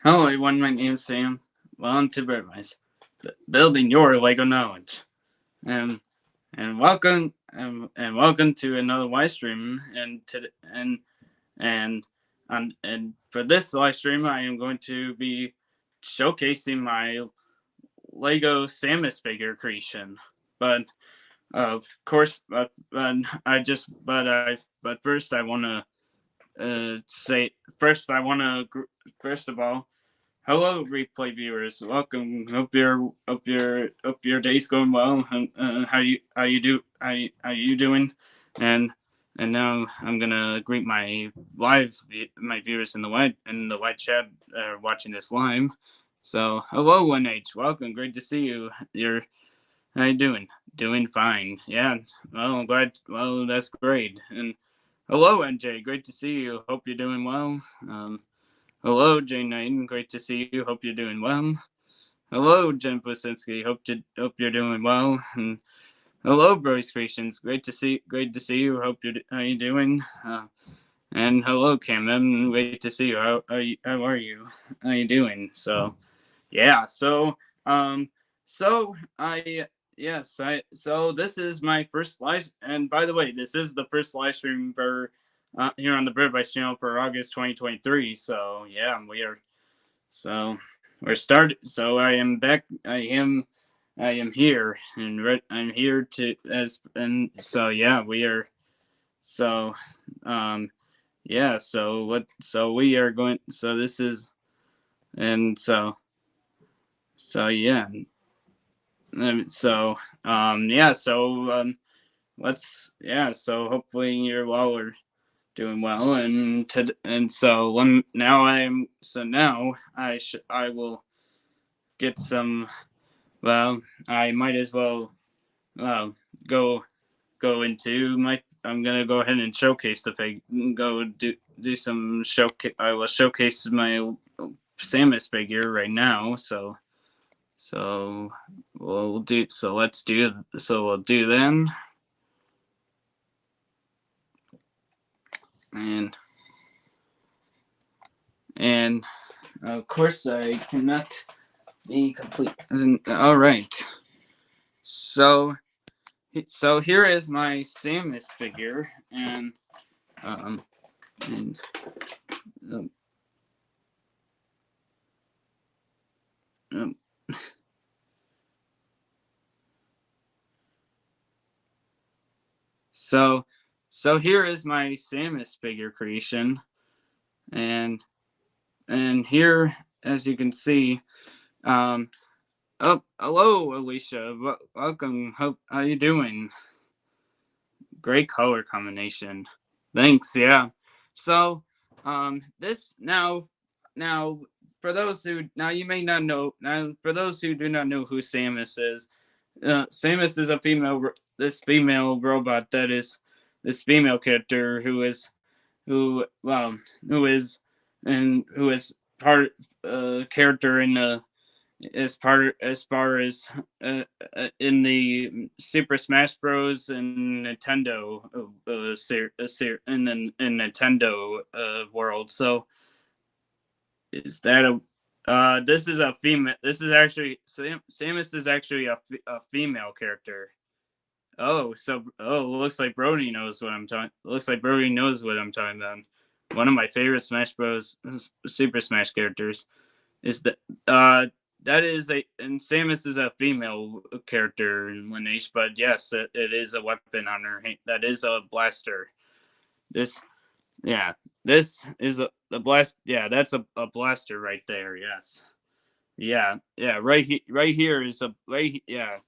Hello everyone, my name is Sam. Welcome to BrickAdvice, building your Lego knowledge. And and welcome to another live stream. And for this live stream, I am going to be showcasing my Lego Samus figure creation. But of course, but first I want to say first of all, hello, replay viewers. Welcome. Hope your day's going well. And how you doing? And and now I'm gonna greet my viewers in the live chat watching this live. So hello, 1H. Welcome. Great to see you. How you doing? Doing fine. Yeah. Well, I'm glad. Well, that's great. And hello, NJ. Great to see you. Hope you're doing well. Hello, Jane Knighton. Great to see you. Hope you're doing well. Hello, Jen Plasinski. Hope you're doing well. And hello, Bryce Creations. Great to see you. How you doing? And hello, Cam. Great to see you. How are you? How you doing? So yeah. So I yes I so this is my first live. And by the way, this is the first live stream for here on the BrickAdvice channel for August 2023. So yeah, so we're started. So I am back. I am here, and I'm here to as and so yeah we are so yeah so we are going so this is and so yeah so yeah let's yeah so hopefully you're well or doing well. And so now I will get some. Well, I might as well uh, go into my. I'm gonna go ahead and showcase the fig. Go do some showcase. I will showcase my Samus figure right now. So we'll do. So let's do. So we'll do then. And and of course I cannot be complete. All right. So here is my Samus figure, um and um, um, so here is my Samus figure creation, and here, as you can see, um oh, hello, Alicia. Welcome. How you doing? Great color combination. Thanks. Yeah. So, this now for those who now you may not know now for those who do not know who Samus is, Samus is a female robot that is this female character who well who is who is part character in the as far as in the Super Smash Bros. And Nintendo in Nintendo world. So is that this is a female. This is actually Samus is actually a female character. Looks like Brody knows what I'm talking. Looks like Brody knows what I'm talking about. One of my favorite Smash Bros. Super Smash characters is that is a and Samus is a female character in Lineage, but yes, it is a weapon on her hand. That is a blaster. This yeah, this is a blast. Yeah, that's a blaster right there. Yes, yeah. Right here is a right. Yeah.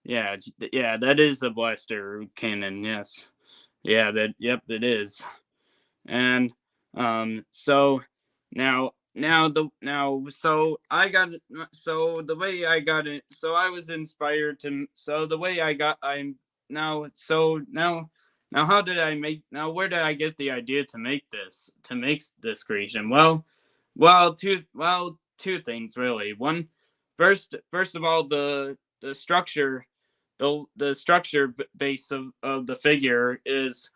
That is a blaster cannon. Yes, yeah. That yep, it is. And so now so I got it. So the way I got it, so I was inspired to so the way I got I'm now so now how did I make now where did I get the idea to make this creation? Two things really. One, first of all, the structure, the structure base of the figure is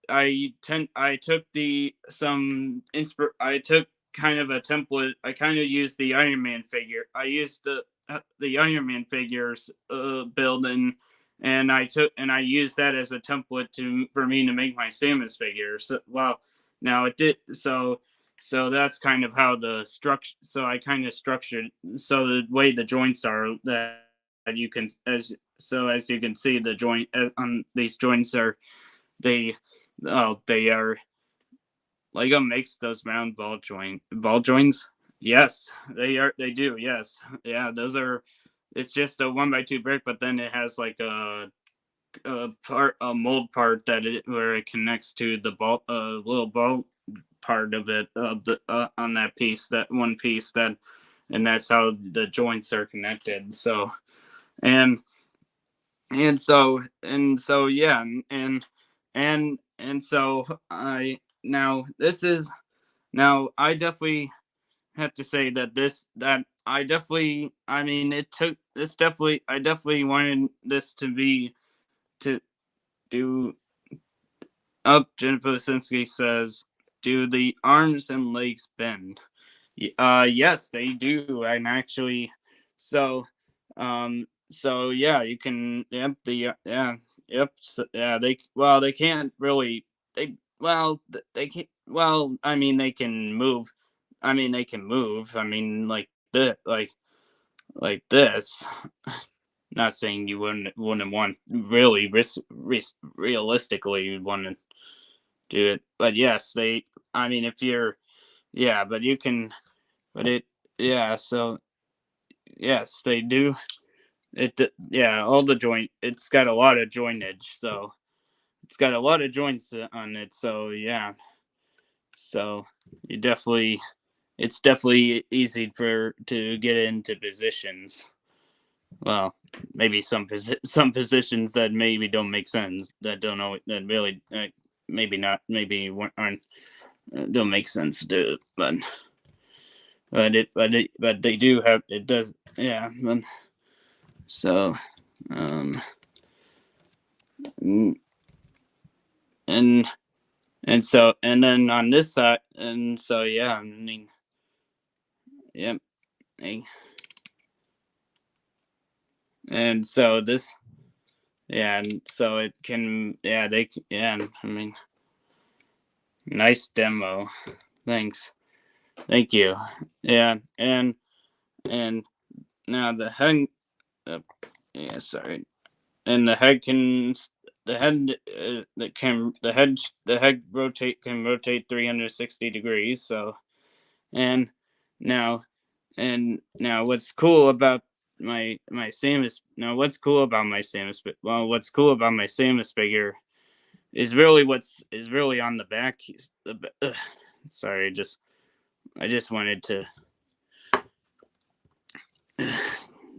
I took the some inspir I took kind of a template. I kind of used the Iron Man figure. I used the Iron Man figures build, and I used that as a template for me to make my Samus figure. So well, now it did so that's kind of how the structure. So I kind of structured so the way the joints are that you can as you can see the joint on these joints are they they are Lego makes those round ball joints. Yes, they are. They do. Yes, yeah. Those are. It's just a 1x2 brick, but then it has like a mold part where it connects to the ball, little ball part of it of the on that piece, that one piece that, and that's how the joints are connected. So and and so yeah, and so I now this is now I definitely have to say that that I definitely I mean it took this definitely I definitely wanted this to be to do up. Jennifer Lisinski says, do the arms and legs bend? Yes, they do. And actually, so, so yeah, you can, yep, yeah, yep, so, yeah, they can't really, they can, I mean, they can move. I mean, they can move. I mean, like this. Not saying you wouldn't want really realistically you want to do it, but yes, they. I mean, if you're, yeah, but you can, but it, yeah. So yes, they do. Yeah, all the joint. It's got a lot of jointage, so it's got a lot of joints on it. So yeah, so you definitely, it's definitely easy to get into positions. Well, maybe some positions that maybe don't make sense, that don't know, that really maybe not, maybe aren't don't make sense to do, but they do have it does, yeah. So um mm, and so and then on this side, and so yeah, I mean, yep, eh, and so this, yeah, and so it can, yeah, yeah, I mean, nice demo, thanks, thank you, yeah, and now the head, uh, yeah, sorry, and the head can, the head that can the head rotate can rotate 360 degrees. So and now what's cool about my Samus, now what's cool about my Samus, well, what's cool about my Samus figure is really is really on the back. Sorry, I just wanted to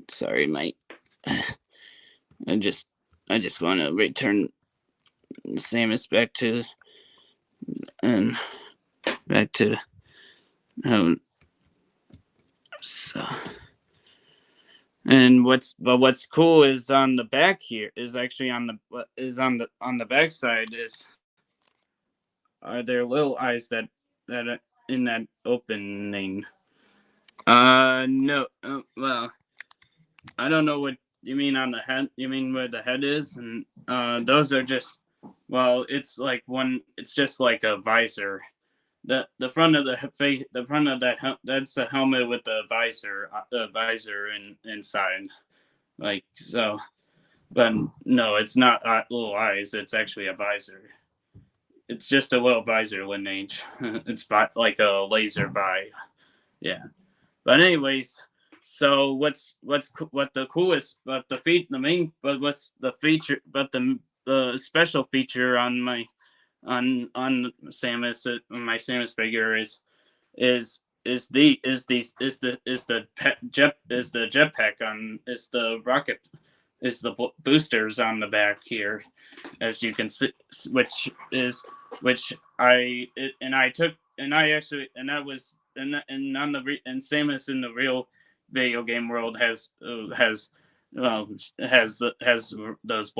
sorry, mate. I just I just want to return Samus and back to um so and what's cool is on the back here is actually on the on the back side is are there little eyes that in that opening. No, well, I don't know what you mean on the head. You mean where the head is, and those are just, well, it's like one. It's just like a visor. The front of the face, the front of that's a helmet with the visor inside. Like so, but no, it's not little eyes. It's actually a visor. It's just a little visor lineage. It's like a laser by, yeah. But anyways, so what the coolest, but the main, but what's the feature, but the special feature on on Samus, my Samus figure is the jetpack on, is the rocket, is the boosters on the back here, as you can see, which is which and I took, and I actually, and that was, and on and Samus in the real video game world has well those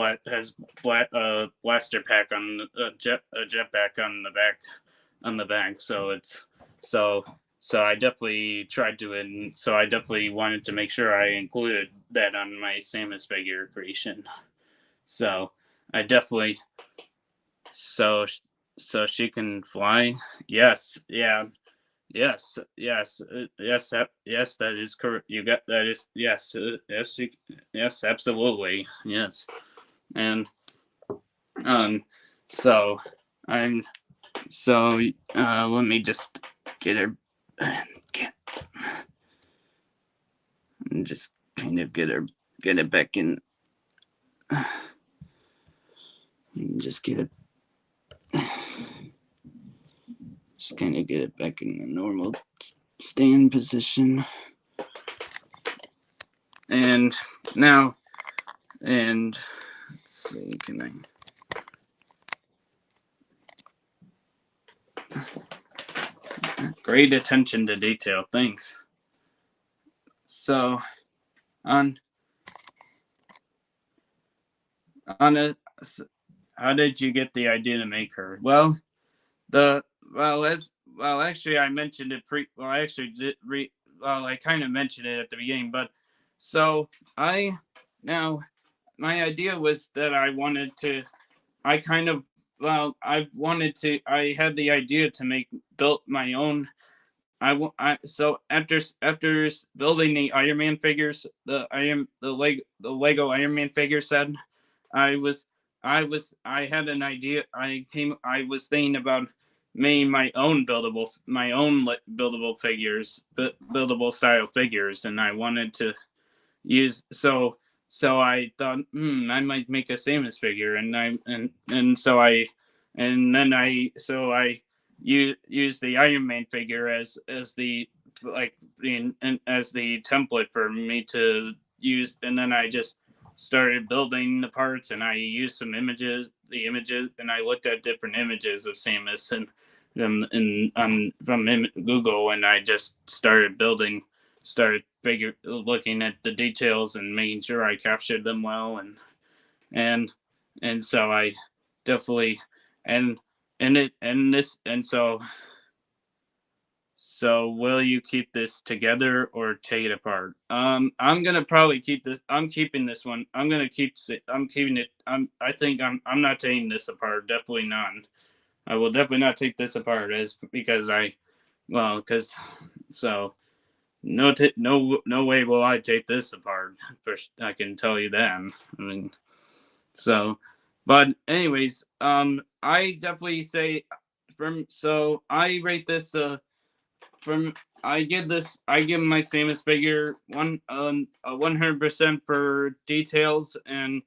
blaster pack on a jetpack on the back, so it's so so I definitely tried to, and so I definitely wanted to make sure I included that on my Samus figure creation. So I definitely, so so she can fly. Yes, yeah, yes, yes, yes, yes. That is correct. You got that is yes, yes, yes, absolutely, yes. And um, so I'm so let me just get her, get just kind of get it back in, just get it, just kind of get it back in the normal stand position. And now, and let's see, can great attention to detail, thanks. So on on a, how did you get the idea to make her? Well, the well as well actually I mentioned it pre well I actually did well I kind of mentioned it at the beginning, but so I now my idea was that I wanted to, I kind of, well I wanted to, I had the idea to make, built my own, I so after building the Iron Man figures, the Lego Iron Man figure set, I was I had an idea. I was thinking about making my own buildable figures, buildable style figures, and I wanted to use, so I thought, I might make a Samus figure, and so I, and then I so I use the Iron Man figure as the, like, and as the template for me to use, and then I just started building the parts, and I used some images, and I looked at different images of Samus, and from Google, and I just started looking at the details and making sure I captured them well, and so I definitely, and so will you keep this together or take it apart? I'm gonna probably keep this. I'm keeping this one. I'm keeping it. I think I'm not taking this apart. Definitely not. I will definitely not take this apart, as because because so no way will I take this apart. I can tell you that. I mean, so, but anyways, I definitely say, I rate this from I give my Samus figure a 100% for details, and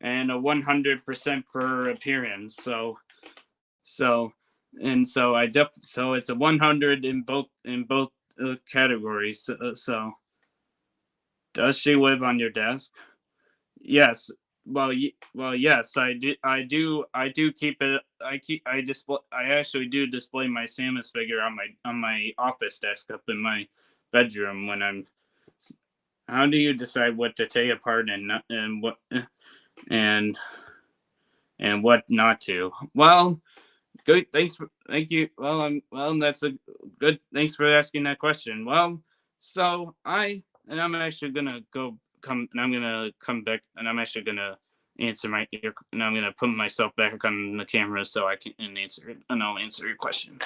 a 100% for appearance. So so so it's a 100 in both categories. Does she live on your desk? Yes. Well, yes, I do keep it. I actually do display my Samus figure on my office desk up in my bedroom when I'm. How do you decide what to take apart and not, and what not to? Well, good. Thank you. That's a good. Thanks for asking that question. Well, so I'm actually gonna I'm gonna come back, and I'm actually gonna and I'm gonna put myself back on the camera so I can and I'll answer your question.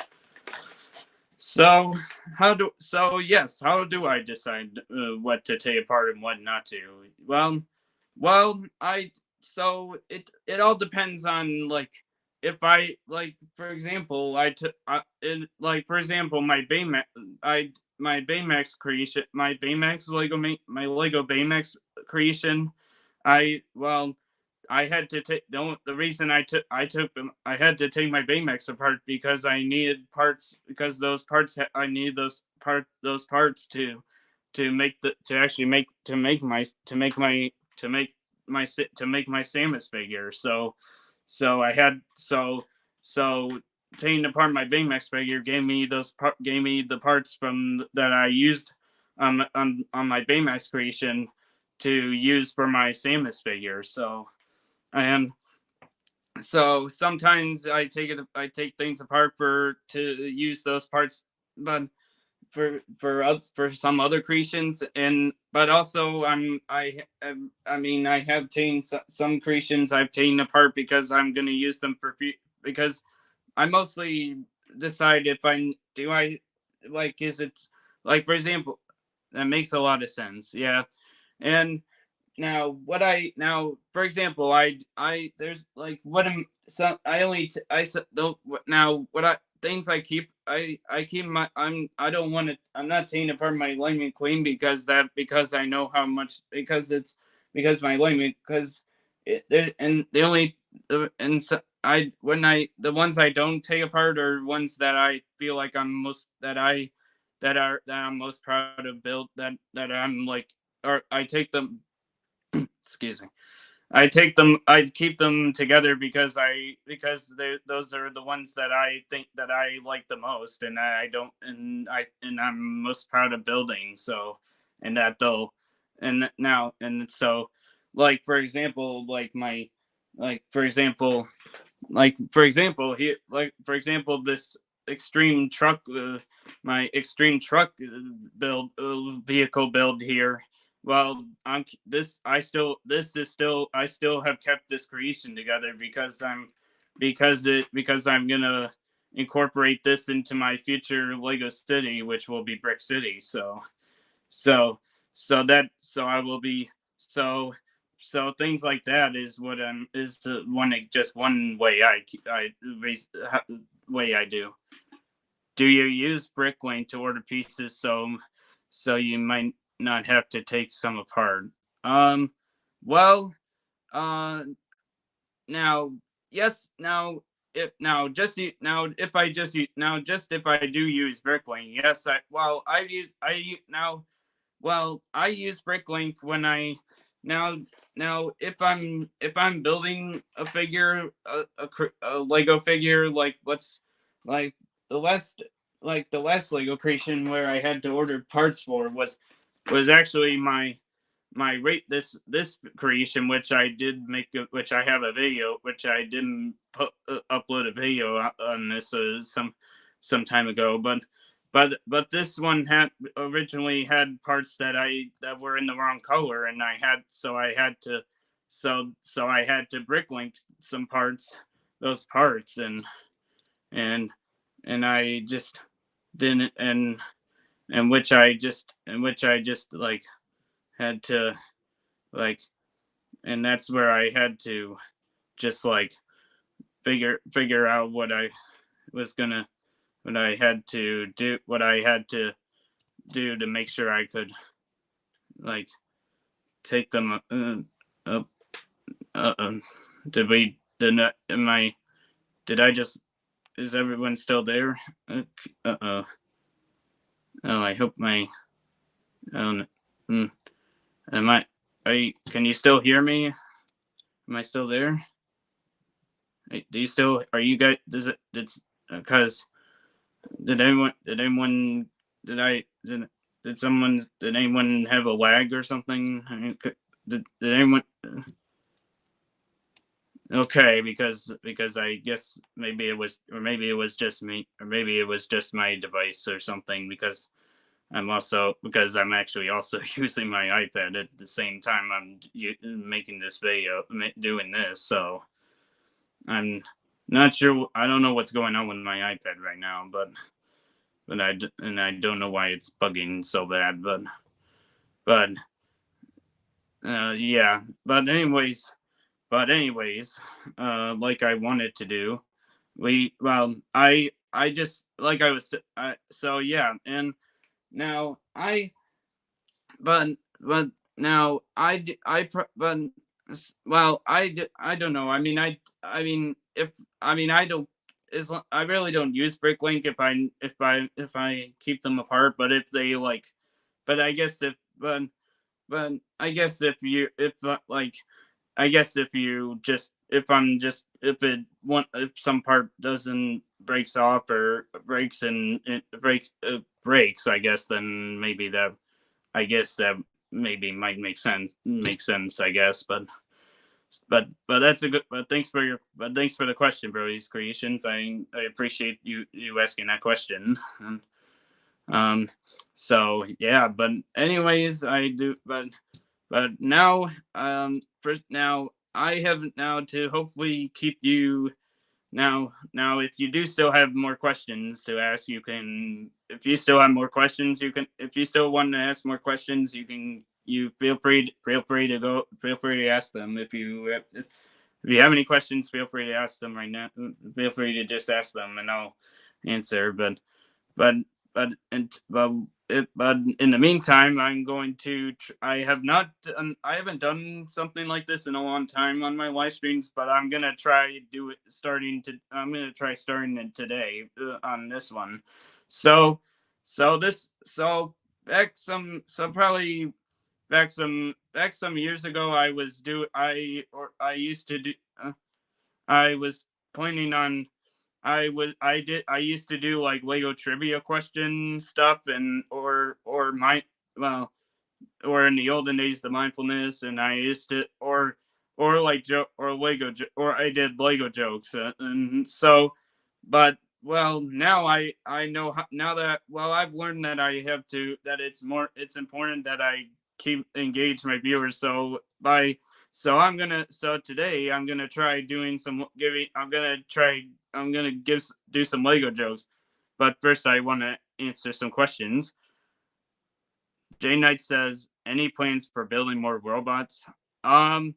So how do I decide what to take apart and what not to? Well, I so it all depends on, like, if I, like, for example, like, for example, I my Baymax creation, my Lego Baymax creation. I well I had to take the reason I had to take my Baymax apart because I needed parts, because I need those parts to make the to actually make to make my to make my to make my Samus figure. So I had so taking apart my Baymax figure gave me the parts from that I used on my Baymax creation to use for my Samus figure. And so sometimes I take things apart for to use those parts, but for some other creations, and but also I have taken some creations I've taken apart because I'm going to use them because I mostly decide if I do I like is it like for example that makes a lot of sense, yeah. And now what I now for example I there's like what am some I only I don't now what I things I keep I keep my I don't want to I'm not taking apart my lightning queen because I know how much because it's because my lightning because and the only and so I when I the ones I don't take apart are ones that I feel like I'm most that I'm most proud of build that I'm like or I take them excuse me. I keep them together because they those are the ones that I think that I like the most, and I don't and I'm most proud of building. So and that though, and now and so like for example, like for example for example here like for example this extreme truck my extreme truck build vehicle build here well I'm this I still this is still I still have kept this creation together because I'm gonna incorporate this into my future Lego city, which will be Brick City. So so I will be so things like that is what is one just one way I way I do. Do you use Bricklane to order pieces so you might not have to take some apart? Um, well, uh, now yes, now if now just now if I just now just if I do use Bricklane, yes I well I use now well, I use Bricklink when I now now if I'm building a figure a Lego figure like what's like the last the last Lego creation where I had to order parts for was actually my rate this creation which I did make which I have a video which I didn't upload a video on this some time ago but this one had originally had parts that were in the wrong color and I had to so I had to bricklink some parts those parts and and I just didn't and which I just like had to like and that's where I had to just like figure out what I was gonna what I had to do to make sure I could like take them up did we did am I did I just is everyone still there? Uh-oh. Oh, I hope my oh, am I are you, can you still hear me? Am I still there? Do you still are you guys does it it's because did anyone did I did anyone have a lag or something? I mean, did anyone okay because I guess maybe it was or maybe it was just me or maybe it was just my device or something because I'm actually also using my iPad at the same time I'm making this video doing this so I'm not sure I don't know what's going on with my iPad right now but I don't know why it's bugging so bad but yeah but anyways like I wanted to do we well I just like I was so yeah and now I but now but well I don't know I mean if I mean I don't I really don't use bricklink if I keep them apart but if they like but I guess if but I guess if you if like I guess if you just if I'm just if it one if some part doesn't breaks off or breaks and it breaks I guess then maybe that I guess that maybe might make sense I guess but that's a good but thanks for the question bro these creations I appreciate you asking that question So yeah, but anyways, I do, but now, first now I have now to hopefully keep you now, if you do still have more questions to ask, you can. If you still have more questions, you can. If you still want to ask more questions, you can. You feel free to ask them. If you have any questions, feel free to ask them right now. Feel free to just ask them, and I'll answer. But but in the meantime, I'm going to. I have not. I haven't done something like this in a long time on my live streams, but I'm gonna try do it starting to. I'm gonna try starting it today on this one. So back probably back some years ago, I used to do. I was planning on I used to do like Lego trivia question stuff, and or my well or in the olden days the mindfulness, and I used to or like or I did Lego jokes, and so but well now I know now that I've learned that I have to that it's important that I keep engage my viewers. So today I'm gonna try doing some giving I'm gonna do some Lego jokes, but first I want to answer some questions. J Knight says, "Any plans for building more robots?" Um,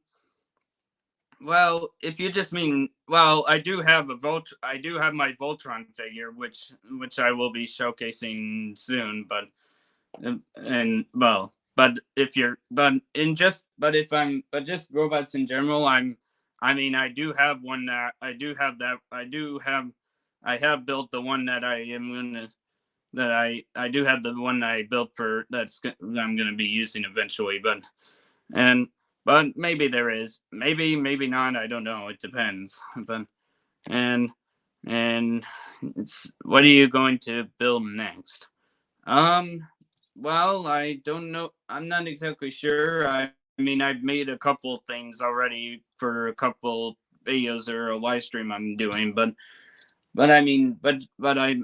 well, if you just mean, I do have I do have my Voltron figure, which I will be showcasing soon. And but if you're, but in just, but if I'm, but just robots in general, I mean, I do have one that I have built the one that I am gonna I do have the one I built for that I'm going to be using eventually, and but maybe there is, maybe not. I don't know. It depends. And and it's what are you going to build next? Um, well, I don't know. I'm not exactly sure. I mean, I've made a couple things already for a couple videos or a live stream I'm doing, but I mean, but I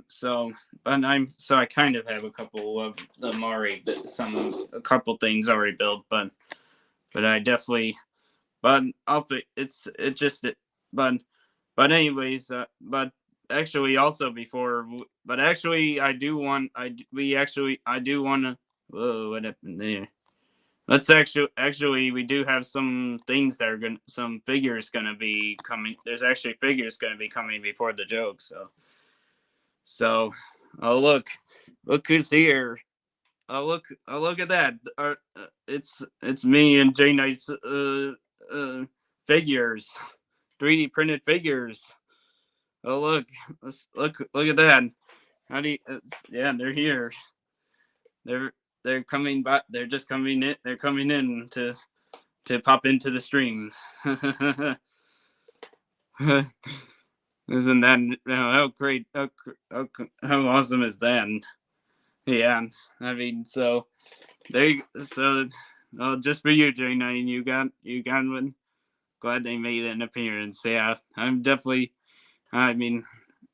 kind of have a couple of them already, a couple things already built, but I definitely, but I'll, it just, but, but anyways, but actually also before, but actually I do want, I do want to, whoa, what happened there? Let's actually we do have some things that are gonna some figures gonna be coming. There's actually figures gonna be coming before the joke, so, oh look who's here. Oh look at that. It's me and J Knight's figures, 3D printed figures. Oh look at that. How do you? Yeah, they're here. They're they're coming back. They're just coming in. They're coming in to pop into the stream. Isn't that how great? How awesome is that? Yeah, I mean, so just for you, J9, you got one. Glad they made an appearance. Yeah, I'm definitely. I mean,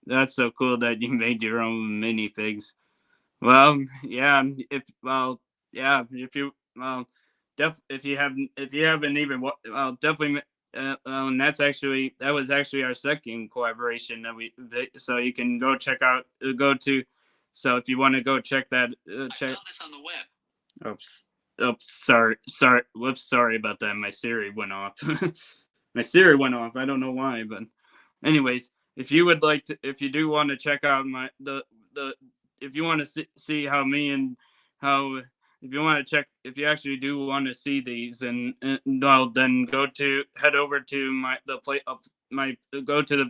that's so cool that you made your own minifigs. Well, yeah, if you if you haven't even definitely. And that was actually our second collaboration that so you can go check out go to so if you want to go check that check. I found this on the web. Oops. Oops, sorry, whoops, sorry about that. My Siri went off. My Siri went off. I don't know why, but anyways, if you would like to, if you do want to check out the if you want to see how me and how if you want to check if you actually do want to see these, and well, then head over to my go to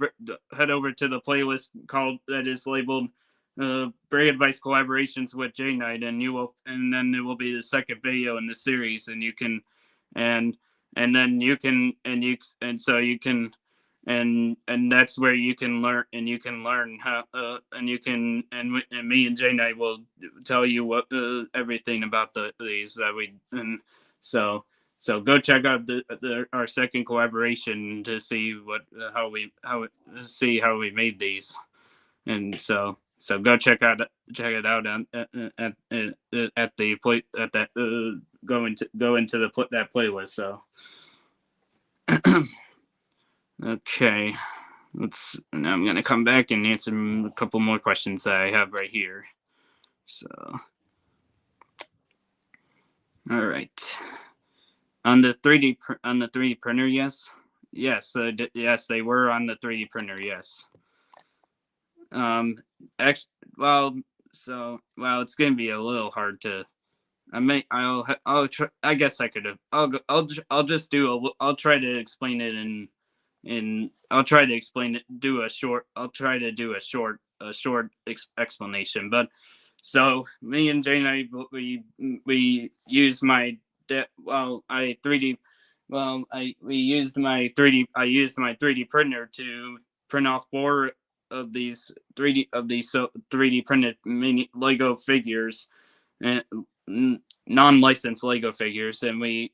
head over to the playlist called that is labeled BrickAdvice collaborations with J Knight, and then it will be the second video in the series, and you can and and then you can and so you can and that's where you can learn how and me and J Knight will tell you what everything about these that we and so go check out our second collaboration to see what how we made these, and So go check it out at the play at that go into the that playlist. So okay, now I'm gonna come back and answer a couple more questions that I have right here. So all right, on the 3D printer, yes, yes, they were on the 3D printer, yes. Actually, it's gonna be a little hard to. I guess I could have. I'll just I'll try to explain it I'll try to explain it. I'll try to do a short explanation. But so me and Jane, we used my well, I 3D. Well, I we used my 3D. I used my 3D printer to print off 3D printed mini Lego figures, and non-licensed Lego figures, and they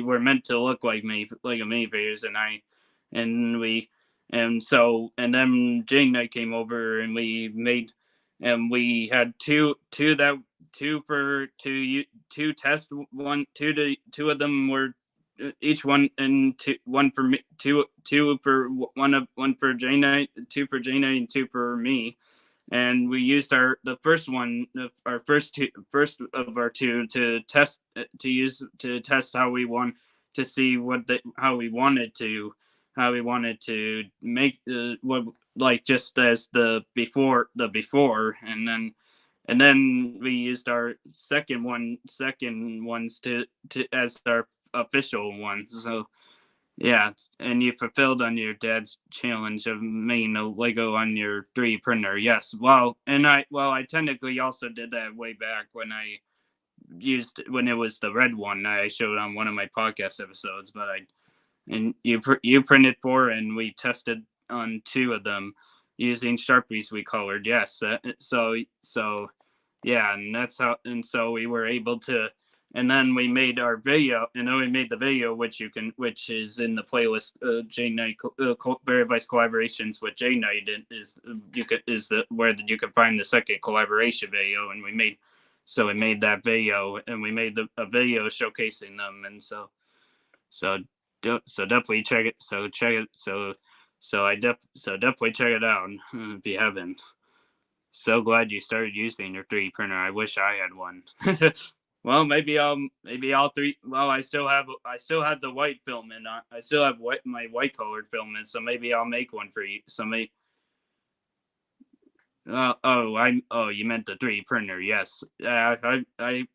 were meant to look like Lego minifigures, and we and then Jane and I came over and we had two test one two of them were each one, and one for me, two for one for Jane, two for Jane and two for me, and we used the first one, our first of our two, to test how we want to see how we wanted to make what, like, just as the before, and then we used our second ones to as our official ones. So yeah, and you fulfilled on your dad's challenge of making a Lego on your 3D printer. Yes, I technically also did that way back when it was the red one I showed on one of my podcast episodes. But you printed 4, and we tested on 2 of them using Sharpies we colored. Yes, yeah, and so we were able to, and then we made our video, and then we made the video, which is in the playlist, J Knight BrickAdvice collaborations with J Knight, where you can find the second collaboration video, and we made that video, and we made a video showcasing them, and so definitely check it. So definitely check it out if you haven't. So glad you started using your 3D printer. I wish I had one. Well, maybe all three. Well, I still have the white filament. I still have my white colored filament. So maybe I'll make one for you. You meant the 3D printer? Yes. Yeah. I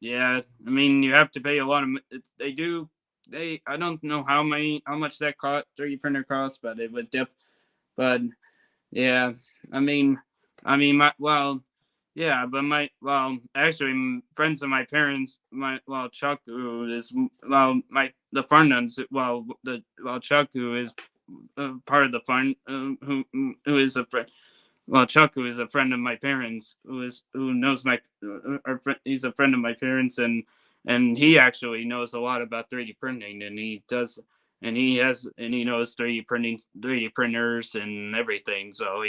mean, you have to pay a lot of. They do. I don't know how much that 3D printer costs, but it would dip. But yeah, I mean, yeah, but actually, friends of my parents, Chuck, who is, the fun ones, Chuck, who is part of the fun, who is a friend, Chuck, who is a friend of my parents, who knows he's a friend of my parents, and he actually knows a lot about 3D printing, and he knows 3D printers and everything. So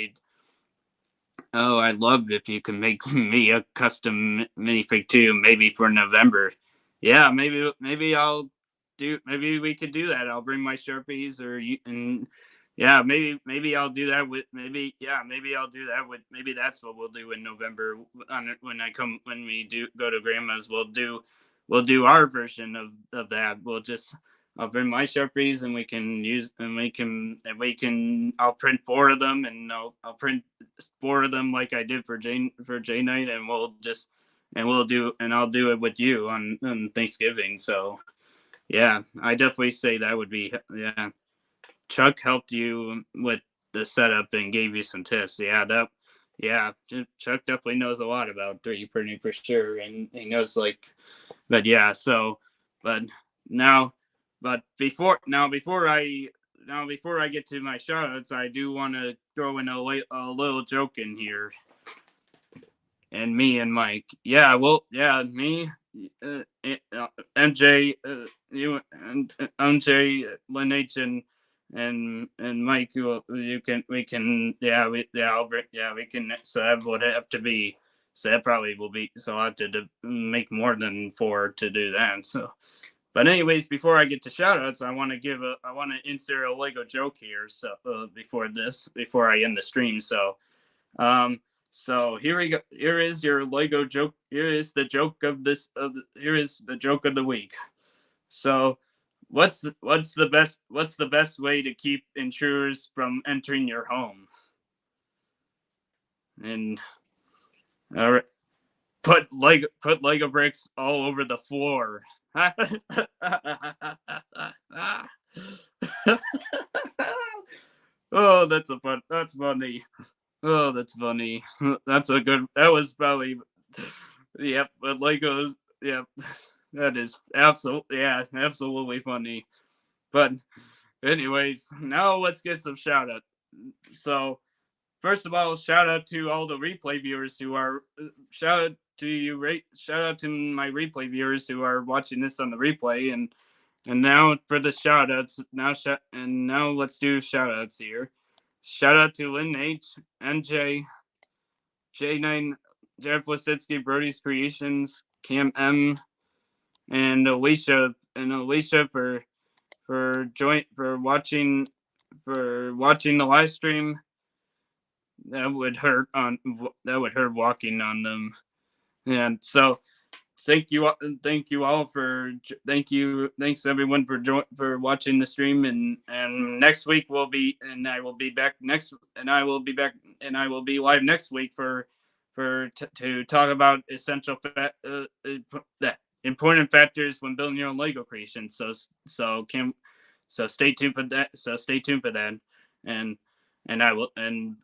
I'd love if you can make me a custom minifig too, maybe for November. Yeah, maybe we could do that. I'll bring my Sharpies, and yeah, maybe I'll do that maybe I'll do that maybe that's what we'll do in November when we do go to Grandma's. We'll do our version of that. I'll bring my Sharpies, and I'll print 4 of them, and I'll print 4 of them like I did for J Night, and I'll do it with you on Thanksgiving. So yeah, I definitely say that would be, yeah. Chuck helped you with the setup and gave you some tips. Yeah, Chuck definitely knows a lot about 3D printing for sure, and he knows, but yeah. So, but now, before I get to my shoutouts, I do want to throw in a little joke in here. And me and Mike, me, MJ, you and MJ, Lineage, and Mike, you can we can we can. So that would have to be. So that probably will be. So I have to make more than 4 to do that. So, but anyways, before I get to shoutouts, I want to insert a Lego joke here. So before I end the stream. Um, so here we go. Here is your Lego joke. Here is the joke of this. Here is the joke of the week. So, what's the best way to keep intruders from entering your home? And all right, put Lego bricks all over the floor. Oh, that's funny. Oh, that's funny. That's a good. That was probably. Yep, but Legos. Yep, that is absolutely funny. But anyways, now let's get some shout out. So first of all, shout out to all the replay viewers who are shout out to you. Shout out to my replay viewers who are watching this on the replay. And now for the shout outs. Now let's do shout outs here. Shout out to Lynn H, NJ, J9, Jeff Wasitsky, Brody's Creations, Cam M, and Alicia for watching the live stream. That would hurt walking on them. And so thank you all for thanks everyone for watching the stream. And next week I will be back live next week to talk about important factors when building your own Lego creation. So stay tuned for that. And I will and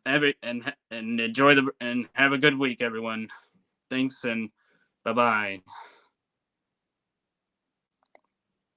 enjoy and have a good week, everyone. Thanks, and bye bye.